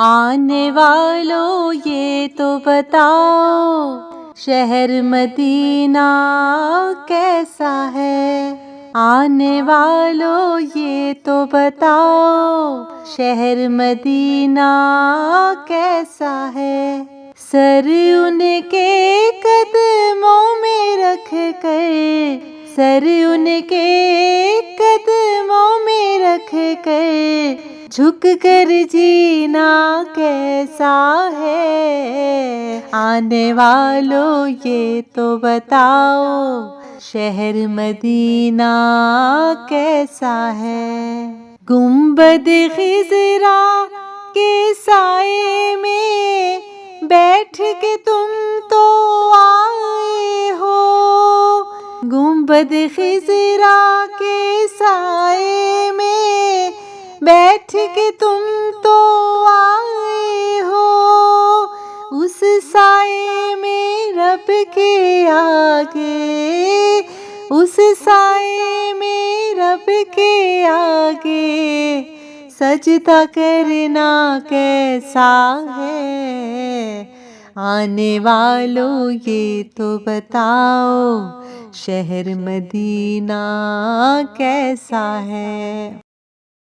آنے والوں یہ تو بتاؤ شہر مدینہ کیسا ہے؟ آنے والوں یہ تو بتاؤ شہر مدینہ کیسا ہے؟ سر ان کے قدموں میں رکھ کر، سر ان کے قدموں میں رکھ کر جھک کر جینا کیسا ہے؟ آنے والوں یہ تو بتاؤ شہر مدینہ کیسا ہے؟ گنبد خضرا کے سائے میں بیٹھ کے تم تو آئے ہو، گنبد خضرا کے سائے میں بیٹھ کے تم تو آئے ہو، اس سائے میں رب کے آگے، اس سائے میں رب کے آگے سجدہ کرنا کیسا ہے؟ آنے والوں یہ تو بتاؤ شہر مدینہ کیسا ہے؟